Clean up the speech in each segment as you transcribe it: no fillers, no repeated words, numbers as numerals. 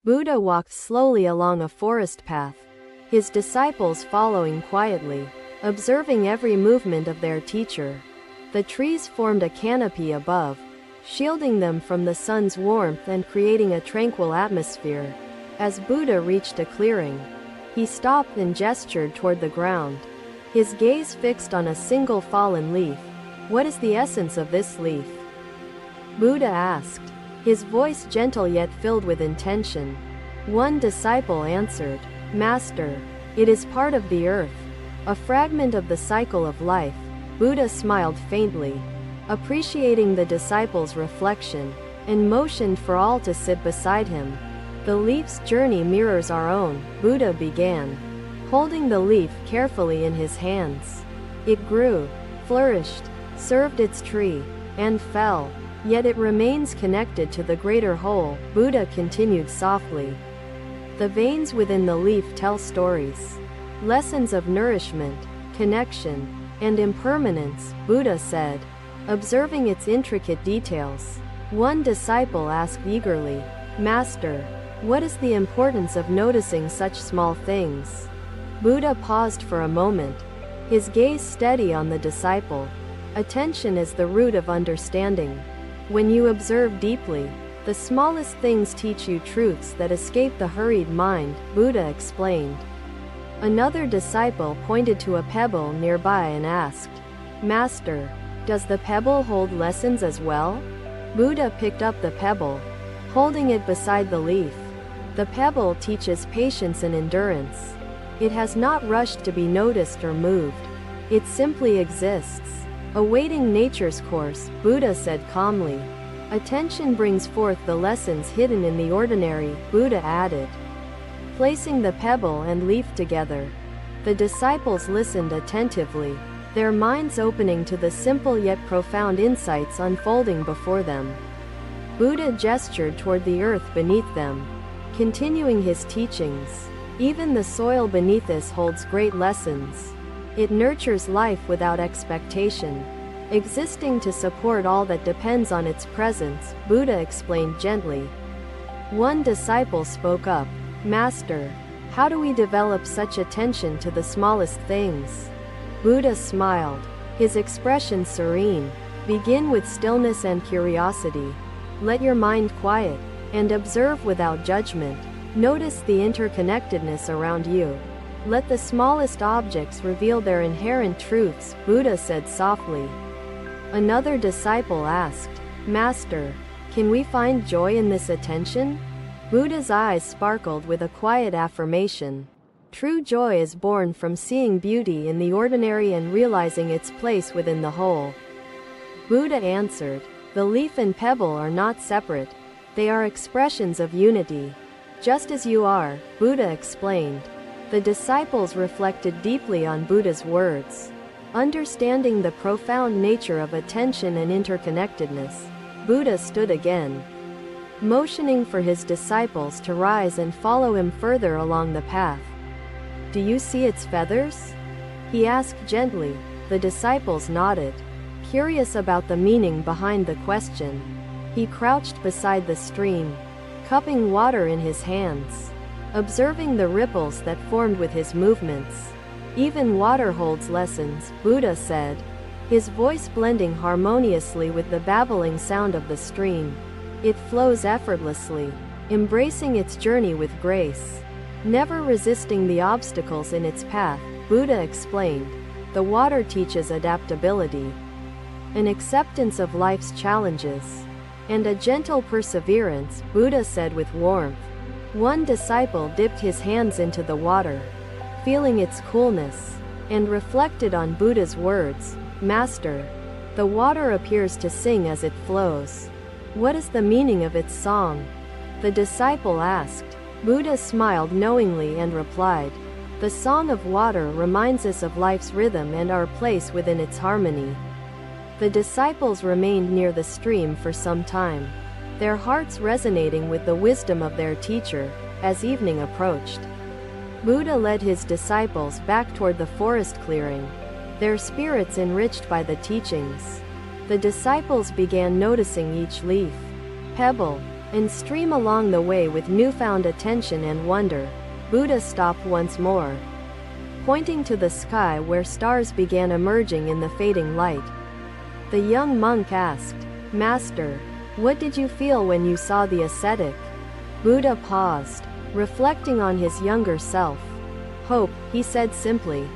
Buddha walked slowly along a forest path, his disciples following quietly, observing every movement of their teacher. The trees formed a canopy above, shielding them from the sun's warmth and creating a tranquil atmosphere. As Buddha reached a clearing, he stopped and gestured toward the ground, his gaze fixed on a single fallen leaf. "What is the essence of this leaf?" Buddha asked, his voice gentle yet filled with intention. One disciple answered, "Master, it is part of the earth, a fragment of the cycle of life." Buddha smiled faintly, appreciating the disciple's reflection, and motioned for all to sit beside him. "The leaf's journey mirrors our own," Buddha began, holding the leaf carefully in his hands. "It grew, flourished, served its tree, and fell, yet it remains connected to the greater whole," Buddha continued softly. "The veins within the leaf tell stories, lessons of nourishment, connection, and impermanence," Buddha said, observing its intricate details. One disciple asked eagerly, "Master, what is the importance of noticing such small things?" Buddha paused for a moment, his gaze steady on the disciple. "Attention is the root of understanding. When you observe deeply, the smallest things teach you truths that escape the hurried mind," Buddha explained. Another disciple pointed to a pebble nearby and asked, "Master, does the pebble hold lessons as well?" Buddha picked up the pebble, holding it beside the leaf. "The pebble teaches patience and endurance. It has not rushed to be noticed or moved. It simply exists, awaiting nature's course," Buddha said calmly. "Attention brings forth the lessons hidden in the ordinary," Buddha added, placing the pebble and leaf together. The disciples listened attentively, their minds opening to the simple yet profound insights unfolding before them. Buddha gestured toward the earth beneath them, continuing his teachings. "Even the soil beneath us holds great lessons. It nurtures life without expectation, existing to support all that depends on its presence," Buddha explained gently. One disciple spoke up, "Master, how do we develop such attention to the smallest things?" Buddha smiled, his expression serene. "Begin with stillness and curiosity. Let your mind quiet, and observe without judgment. Notice the interconnectedness around you. Let the smallest objects reveal their inherent truths," Buddha said softly. Another disciple asked, "Master, can we find joy in this attention?" Buddha's eyes sparkled with a quiet affirmation. "True joy is born from seeing beauty in the ordinary and realizing its place within the whole." Buddha answered, "The leaf and pebble are not separate. They are expressions of unity. Just as you are," Buddha explained. The disciples reflected deeply on Buddha's words, understanding the profound nature of attention and interconnectedness. Buddha stood again, motioning for his disciples to rise and follow him further along the path. "Do you see its feathers?" he asked gently. The disciples nodded, curious about the meaning behind the question. He crouched beside the stream, cupping water in his hands, observing the ripples that formed with his movements. "Even water holds lessons," Buddha said, his voice blending harmoniously with the babbling sound of the stream. "It flows effortlessly, embracing its journey with grace, never resisting the obstacles in its path," Buddha explained. "The water teaches adaptability, an acceptance of life's challenges, and a gentle perseverance," Buddha said with warmth. One disciple dipped his hands into the water, feeling its coolness, and reflected on Buddha's words, "Master, the water appears to sing as it flows. What is the meaning of its song?" the disciple asked. Buddha smiled knowingly and replied, "The song of water reminds us of life's rhythm and our place within its harmony." The disciples remained near the stream for some time, their hearts resonating with the wisdom of their teacher. As evening approached, Buddha led his disciples back toward the forest clearing, their spirits enriched by the teachings. The disciples began noticing each leaf, pebble, and stream along the way with newfound attention and wonder. Buddha stopped once more, pointing to the sky where stars began emerging in the fading light. The young monk asked, "Master, what did you feel when you saw the ascetic?" Buddha paused, reflecting on his younger self. "Hope," he said simply,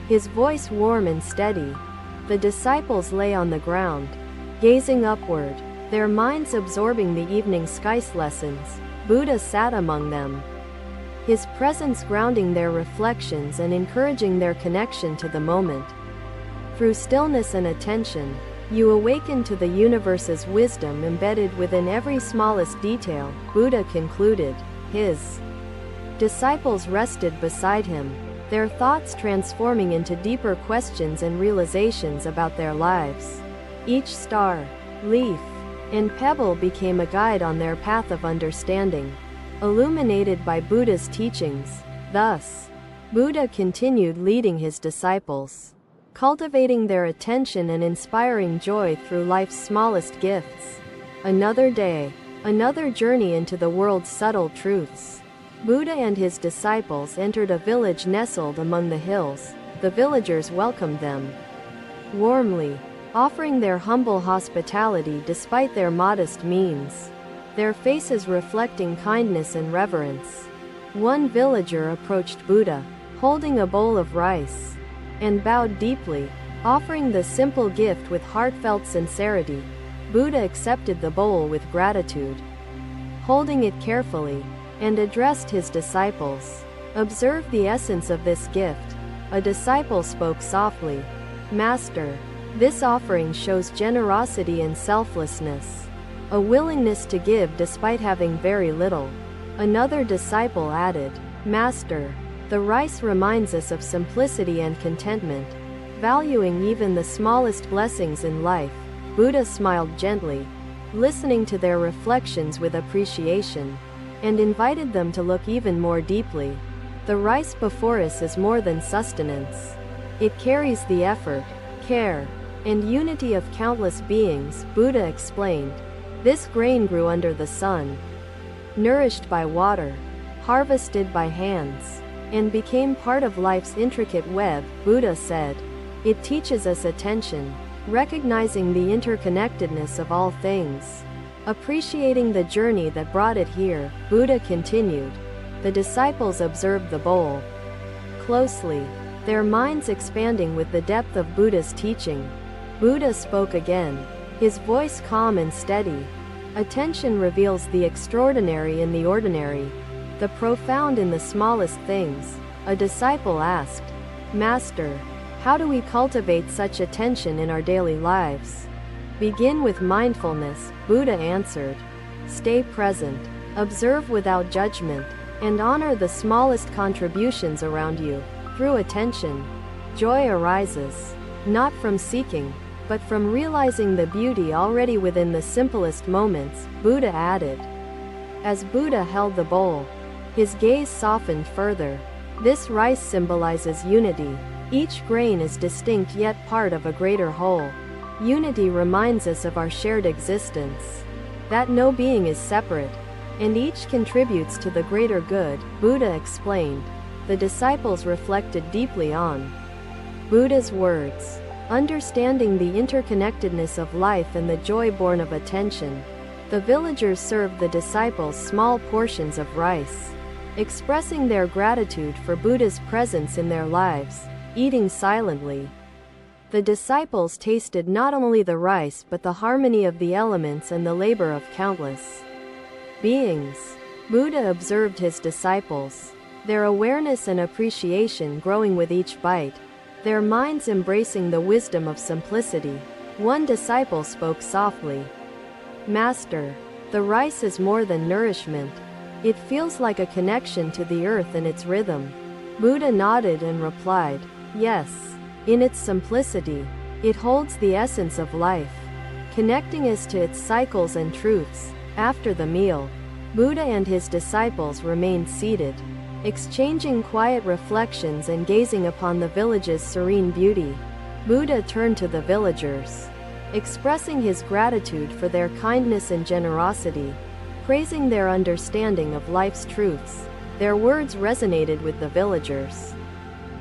his voice warm and steady. The disciples lay on the ground, gazing upward, their minds absorbing the evening sky's lessons. Buddha sat among them, his presence grounding their reflections and encouraging their connection to the moment. Through stillness and attention, you awaken to the universe's wisdom embedded within every smallest detail, Buddha concluded. His disciples rested beside him, their thoughts transforming into deeper questions and realizations about their lives. Each star, leaf, and pebble became a guide on their path of understanding, illuminated by Buddha's teachings. Thus, Buddha continued leading his disciples, cultivating their attention and inspiring joy through life's smallest gifts. Another day, another journey into the world's subtle truths. Buddha and his disciples entered a village nestled among the hills. The villagers welcomed them warmly, offering their humble hospitality despite their modest means, their faces reflecting kindness and reverence. One villager approached Buddha, holding a bowl of rice, and bowed deeply, offering the simple gift with heartfelt sincerity. Buddha accepted the bowl with gratitude, holding it carefully, and addressed his disciples. "Observe the essence of this gift." A disciple spoke softly, "Master, this offering shows generosity and selflessness, a willingness to give despite having very little." Another disciple added, "Master, the rice reminds us of simplicity and contentment, valuing even the smallest blessings in life." Buddha smiled gently, listening to their reflections with appreciation, and invited them to look even more deeply. The rice before us is more than sustenance. It carries the effort, care, and unity of countless beings, Buddha explained. This grain grew under the sun, nourished by water, harvested by hands, and became part of life's intricate web, Buddha said. It teaches us attention, recognizing the interconnectedness of all things, appreciating the journey that brought it here. Buddha continued. The disciples observed the bowl closely, their minds expanding with the depth of Buddha's teaching. Buddha spoke again, his voice calm and steady. Attention reveals the extraordinary in the ordinary, the profound in the smallest things. A disciple asked, "Master, how do we cultivate such attention in our daily lives?" "Begin with mindfulness," Buddha answered. "Stay present, observe without judgment, and honor the smallest contributions around you." Through attention, joy arises, not from seeking, but from realizing the beauty already within the simplest moments, Buddha added. As Buddha held the bowl, his gaze softened further. This rice symbolizes unity. Each grain is distinct yet part of a greater whole. Unity reminds us of our shared existence, that no being is separate, and each contributes to the greater good, Buddha explained. The disciples reflected deeply on Buddha's words, understanding the interconnectedness of life and the joy born of attention. The villagers served the disciples small portions of rice, expressing their gratitude for Buddha's presence in their lives. Eating silently, the disciples tasted not only the rice but the harmony of the elements and the labor of countless beings. Buddha observed his disciples, their awareness and appreciation growing with each bite, their minds embracing the wisdom of simplicity. One disciple spoke softly, "Master, the rice is more than nourishment. It feels like a connection to the earth and its rhythm." Buddha nodded and replied, "Yes. In its simplicity, it holds the essence of life, connecting us to its cycles and truths." After the meal, Buddha and his disciples remained seated, exchanging quiet reflections and gazing upon the village's serene beauty. Buddha turned to the villagers, expressing his gratitude for their kindness and generosity. praising their understanding of life's truths. Their words resonated with the villagers,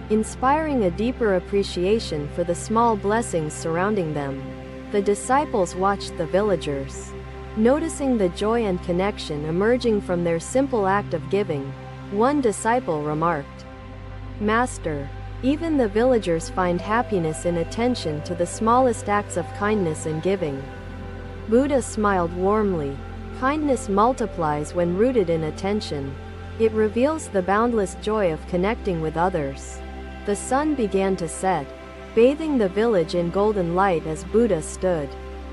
inspiring a deeper appreciation for the small blessings surrounding them. The disciples watched the villagers, noticing the joy and connection emerging from their simple act of giving. One disciple remarked, "Master, even the villagers find happiness in attention to the smallest acts of kindness and giving." Buddha smiled warmly. Kindness multiplies when rooted in attention. It reveals the boundless joy of connecting with others. The sun began to set, bathing the village in golden light as Buddha stood,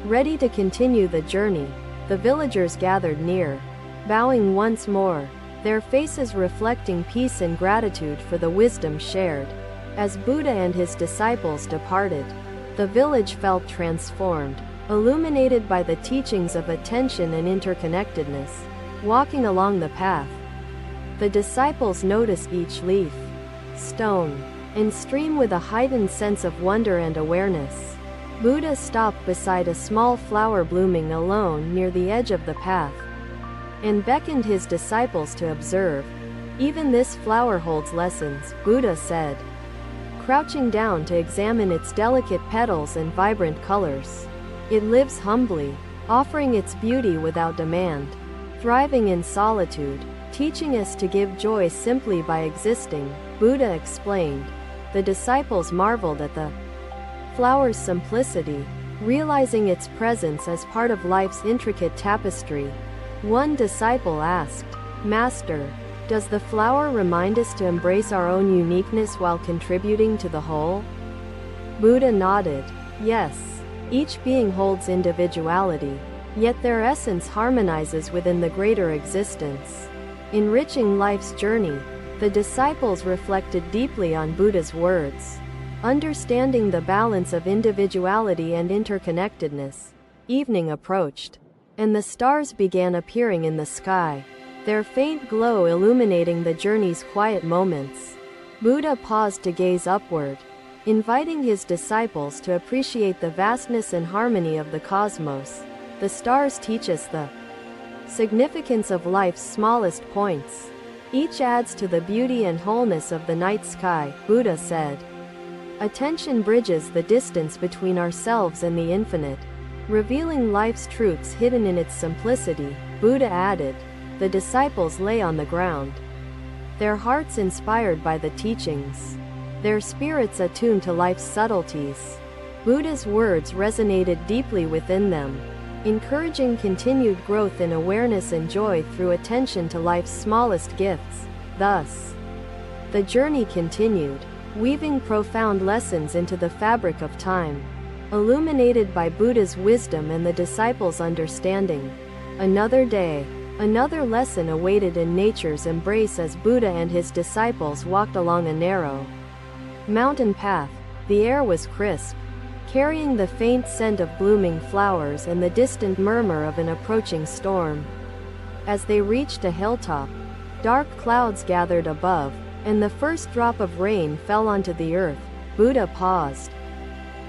ready to continue the journey. The villagers gathered near, bowing once more, their faces reflecting peace and gratitude for the wisdom shared. As Buddha and his disciples departed, the village felt transformed, illuminated by the teachings of attention and interconnectedness. Walking along the path, the disciples noticed each leaf, stone, and stream with a heightened sense of wonder and awareness. Buddha stopped beside a small flower blooming alone near the edge of the path, and beckoned his disciples to observe. "Even this flower holds lessons," Buddha said, crouching down to examine its delicate petals and vibrant colors. "It lives humbly, offering its beauty without demand, thriving in solitude, teaching us to give joy simply by existing," Buddha explained. The disciples marveled at the flower's simplicity, realizing its presence as part of life's intricate tapestry. One disciple asked, "Master, does the flower remind us to embrace our own uniqueness while contributing to the whole?" Buddha nodded. "Yes. Each being holds individuality, yet their essence harmonizes within the greater existence." Enriching life's journey, the disciples reflected deeply on Buddha's words, understanding the balance of individuality and interconnectedness. Evening approached, and the stars began appearing in the sky, their faint glow illuminating the journey's quiet moments. Buddha paused to gaze upward, inviting his disciples to appreciate the vastness and harmony of the cosmos. The stars teach us the significance of life's smallest points. Each adds to the beauty and wholeness of the night sky, Buddha said. Attention bridges the distance between ourselves and the infinite, revealing life's truths hidden in its simplicity, Buddha added. The disciples lay on the ground, their hearts inspired by the teachings, their spirits attuned to life's subtleties. Buddha's words resonated deeply within them, encouraging continued growth in awareness and joy through attention to life's smallest gifts. Thus, the journey continued, weaving profound lessons into the fabric of time, illuminated by Buddha's wisdom and the disciples' understanding. Another day, another lesson awaited in nature's embrace as Buddha and his disciples walked along a narrow mountain path. The air was crisp, carrying the faint scent of blooming flowers and the distant murmur of an approaching storm. As they reached a hilltop, dark clouds gathered above, and the first drop of rain fell onto the earth. Buddha paused,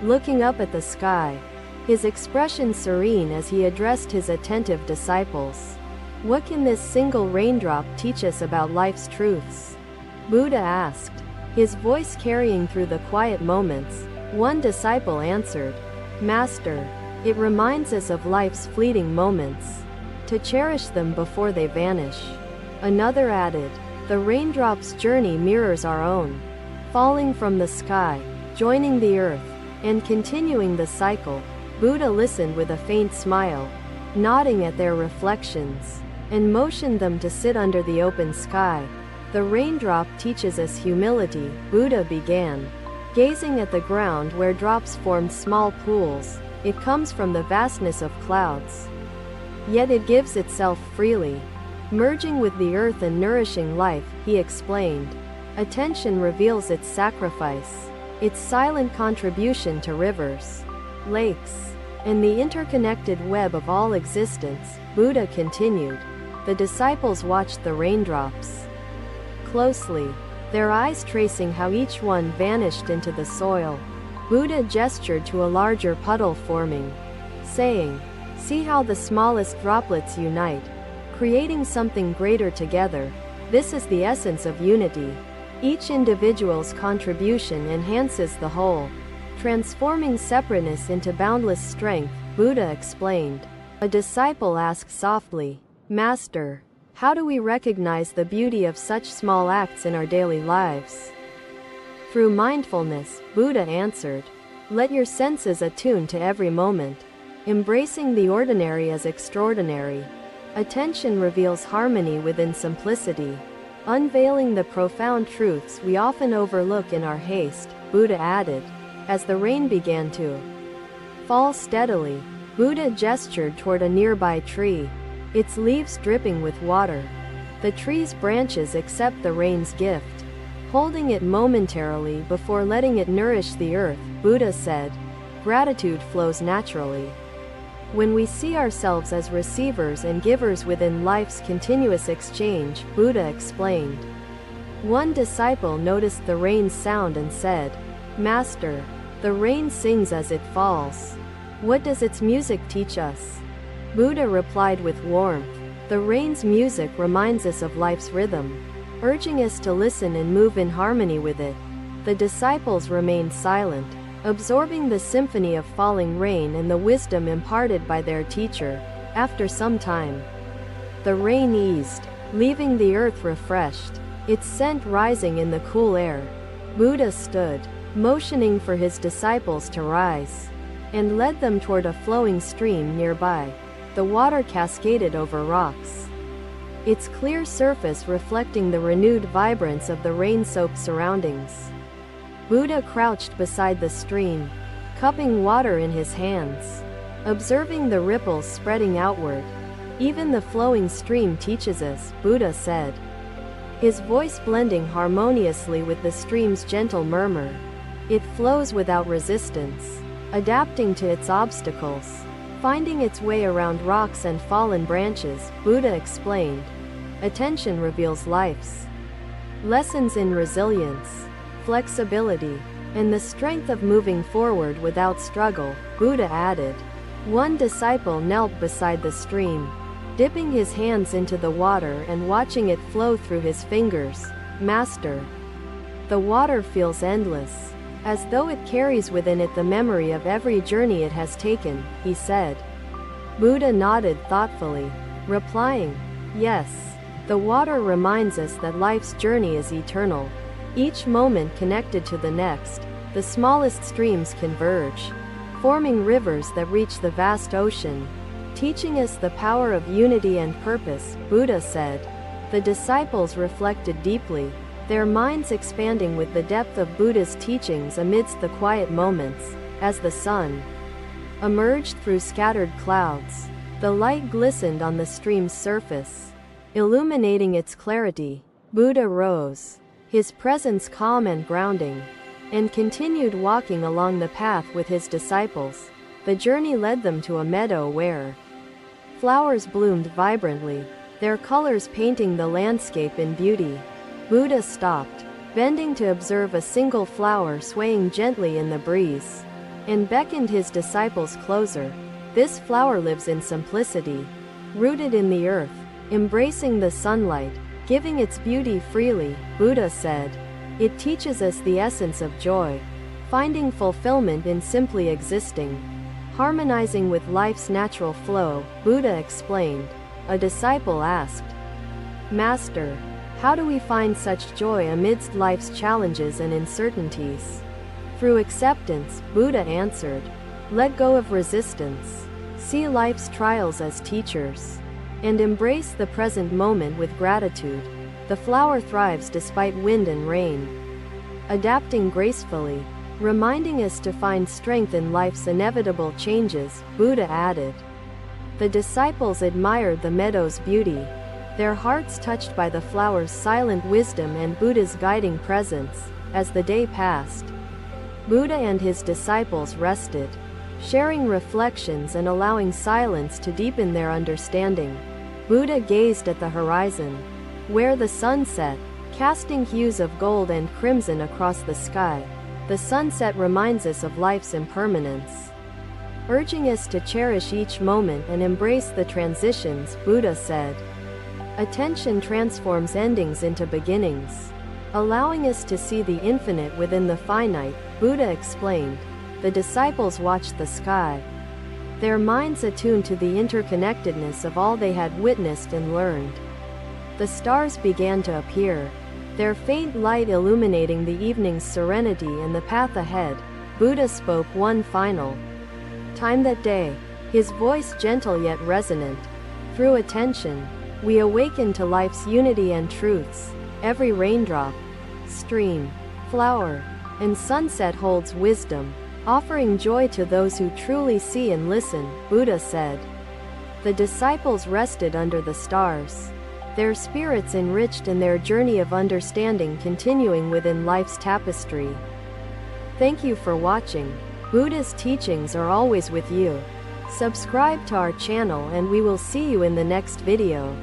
looking up at the sky, his expression serene as he addressed his attentive disciples. What can this single raindrop teach us about life's truths? Buddha asked, his voice carrying through the quiet moments. One disciple answered, Master, it reminds us of life's fleeting moments, to cherish them before they vanish. Another added, the raindrop's journey mirrors our own, falling from the sky, joining the earth, and continuing the cycle. Buddha listened with a faint smile, nodding at their reflections, and motioned them to sit under the open sky. The raindrop teaches us humility, Buddha began, gazing at the ground where drops formed small pools. It comes from the vastness of clouds, yet it gives itself freely, merging with the earth and nourishing life, he explained. Attention reveals its sacrifice, its silent contribution to rivers, lakes, and the interconnected web of all existence, Buddha continued. The disciples watched the raindrops closely, their eyes tracing how each one vanished into the soil. Buddha gestured to a larger puddle forming, saying, See how the smallest droplets unite, creating something greater together. This is the essence of unity. Each individual's contribution enhances the whole, transforming separateness into boundless strength, Buddha explained. A disciple asked softly, "Master, how do we recognize the beauty of such small acts in our daily lives?" "Through mindfulness," Buddha answered. "Let your senses attune to every moment, embracing the ordinary as extraordinary. Attention reveals harmony within simplicity, unveiling the profound truths we often overlook in our haste," Buddha added. As the rain began to fall steadily, Buddha gestured toward a nearby tree, its leaves dripping with water. The tree's branches accept the rain's gift, holding it momentarily before letting it nourish the earth, Buddha said. Gratitude flows naturally when we see ourselves as receivers and givers within life's continuous exchange, Buddha explained. One disciple noticed the rain's sound and said, "Master, the rain sings as it falls. What does its music teach us?" Buddha replied with warmth, "The rain's music reminds us of life's rhythm, urging us to listen and move in harmony with it." The disciples remained silent, absorbing the symphony of falling rain and the wisdom imparted by their teacher. After some time, the rain eased, leaving the earth refreshed, its scent rising in the cool air. Buddha stood, motioning for his disciples to rise, and led them toward a flowing stream nearby. The water cascaded over rocks, its clear surface reflecting the renewed vibrance of the rain-soaked surroundings. Buddha crouched beside the stream, cupping water in his hands, observing the ripples spreading outward. "Even the flowing stream teaches us," Buddha said, his voice blending harmoniously with the stream's gentle murmur. "It flows without resistance, adapting to its obstacles, finding its way around rocks and fallen branches," Buddha explained. Attention reveals life's lessons in resilience, flexibility, and the strength of moving forward without struggle, Buddha added. One disciple knelt beside the stream, dipping his hands into the water and watching it flow through his fingers. "Master, the water feels endless, as though it carries within it the memory of every journey it has taken," he said. Buddha nodded thoughtfully, replying, "Yes, the water reminds us that life's journey is eternal, each moment connected to the next. The smallest streams converge, forming rivers that reach the vast ocean, teaching us the power of unity and purpose," Buddha said. The disciples reflected deeply, their minds expanding with the depth of Buddha's teachings amidst the quiet moments. As the sun emerged through scattered clouds, the light glistened on the stream's surface, illuminating its clarity. Buddha rose, his presence calm and grounding, and continued walking along the path with his disciples. The journey led them to a meadow where flowers bloomed vibrantly, their colors painting the landscape in beauty. Buddha stopped, bending to observe a single flower swaying gently in the breeze, and beckoned his disciples closer. "This flower lives in simplicity, rooted in the earth, embracing the sunlight, giving its beauty freely," Buddha said. "It teaches us the essence of joy, finding fulfillment in simply existing, harmonizing with life's natural flow," Buddha explained. A disciple asked, "Master, how do we find such joy amidst life's challenges and uncertainties?" "Through acceptance," Buddha answered. "Let go of resistance, see life's trials as teachers, and embrace the present moment with gratitude. The flower thrives despite wind and rain, adapting gracefully, reminding us to find strength in life's inevitable changes," Buddha added. The disciples admired the meadow's beauty, their hearts touched by the flower's silent wisdom and Buddha's guiding presence. As the day passed, Buddha and his disciples rested, sharing reflections and allowing silence to deepen their understanding. Buddha gazed at the horizon, where the sun set, casting hues of gold and crimson across the sky. The sunset reminds us of life's impermanence, urging us to cherish each moment and embrace the transitions, Buddha said. Attention transforms endings into beginnings, allowing us to see the infinite within the finite, Buddha explained. The disciples watched the sky, their minds attuned to the interconnectedness of all they had witnessed and learned. The stars began to appear, their faint light illuminating the evening's serenity and the path ahead. Buddha spoke one final time that day, his voice gentle yet resonant. Through attention, we awaken to life's unity and truths. Every raindrop, stream, flower, and sunset holds wisdom, offering joy to those who truly see and listen, Buddha said. The disciples rested under the stars, their spirits enriched in their journey of understanding continuing within life's tapestry. Thank you for watching. Buddha's teachings are always with you. Subscribe to our channel and we will see you in the next video.